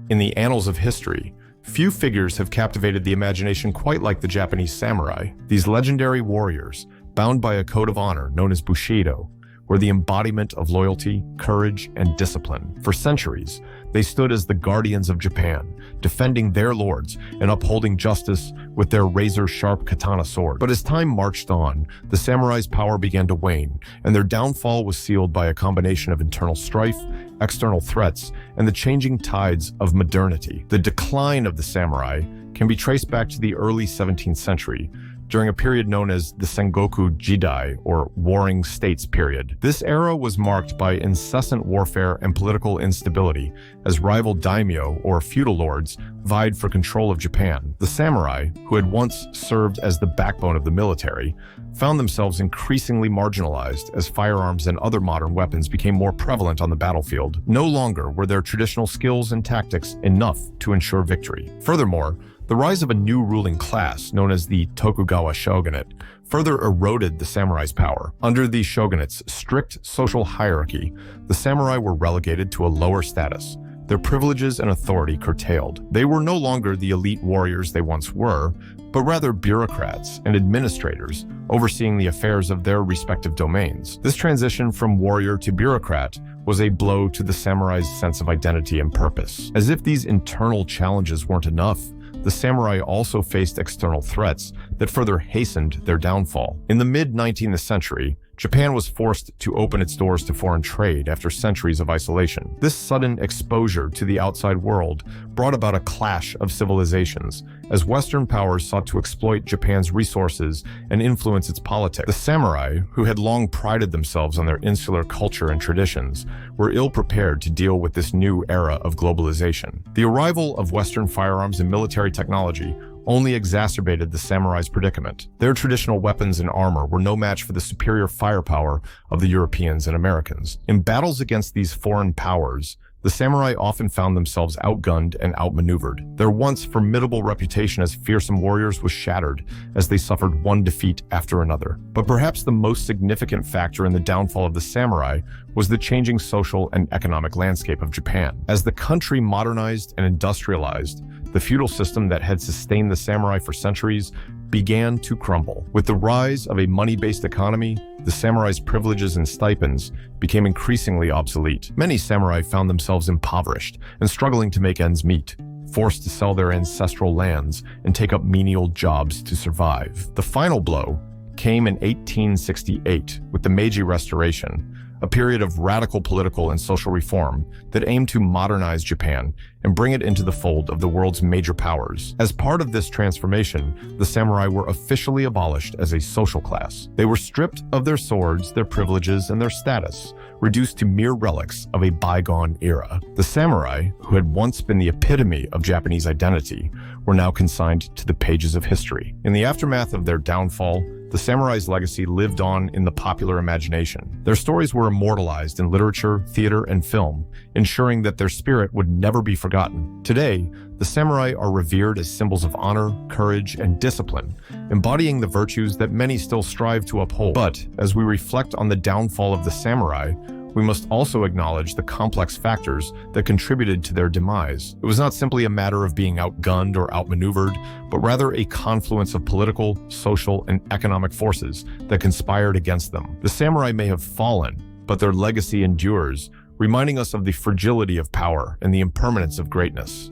In the annals of history, few figures have captivated the imagination quite like the Japanese samurai. These legendary warriors, bound by a code of honor known as Bushido, were the embodiment of loyalty, courage, and discipline. For centuries, they stood as the guardians of Japan, defending their lords and upholding justice with their razor-sharp katana sword. But as time marched on, the samurai's power began to wane, and their downfall was sealed by a combination of internal strife, external threats, and the changing tides of modernity. The decline of the samurai can be traced back to the early 17th century, during a period known as the Sengoku Jidai, or Warring States period. This era was marked by incessant warfare and political instability as rival daimyo, or feudal lords, vied for control of Japan. The samurai, who had once served as the backbone of the military, found themselves increasingly marginalized as firearms and other modern weapons became more prevalent on the battlefield. No longer were their traditional skills and tactics enough to ensure victory. Furthermore, the rise of a new ruling class, known as the Tokugawa shogunate, further eroded the samurai's power. Under the shogunate's strict social hierarchy, the samurai were relegated to a lower status, their privileges and authority curtailed. They were no longer the elite warriors they once were, but rather bureaucrats and administrators overseeing the affairs of their respective domains. This transition from warrior to bureaucrat was a blow to the samurai's sense of identity and purpose. As if these internal challenges weren't enough, the samurai also faced external threats that further hastened their downfall. In the mid-19th century, Japan was forced to open its doors to foreign trade after centuries of isolation. This sudden exposure to the outside world brought about a clash of civilizations as Western powers sought to exploit Japan's resources and influence its politics. The samurai, who had long prided themselves on their insular culture and traditions, were ill-prepared to deal with this new era of globalization. The arrival of Western firearms and military technology only exacerbated the samurai's predicament. Their traditional weapons and armor were no match for the superior firepower of the Europeans and Americans. In battles against these foreign powers, the samurai often found themselves outgunned and outmaneuvered. Their once formidable reputation as fearsome warriors was shattered as they suffered one defeat after another. But perhaps the most significant factor in the downfall of the samurai was the changing social and economic landscape of Japan. As the country modernized and industrialized, the feudal system that had sustained the samurai for centuries began to crumble. With the rise of a money-based economy, the samurai's privileges and stipends became increasingly obsolete. Many samurai found themselves impoverished and struggling to make ends meet, forced to sell their ancestral lands and take up menial jobs to survive. The final blow came in 1868 with the Meiji Restoration, a period of radical political and social reform that aimed to modernize Japan and bring it into the fold of the world's major powers. As part of this transformation, the samurai were officially abolished as a social class. They were stripped of their swords, their privileges, and their status, reduced to mere relics of a bygone era. The samurai, who had once been the epitome of Japanese identity, were now consigned to the pages of history. In the aftermath of their downfall, the samurai's legacy lived on in the popular imagination. Their stories were immortalized in literature, theater, and film, ensuring that their spirit would never be forgotten. Today, the samurai are revered as symbols of honor, courage, and discipline, embodying the virtues that many still strive to uphold. But as we reflect on the downfall of the samurai, we must also acknowledge the complex factors that contributed to their demise. It was not simply a matter of being outgunned or outmaneuvered, but rather a confluence of political, social, and economic forces that conspired against them. The samurai may have fallen, but their legacy endures, reminding us of the fragility of power and the impermanence of greatness.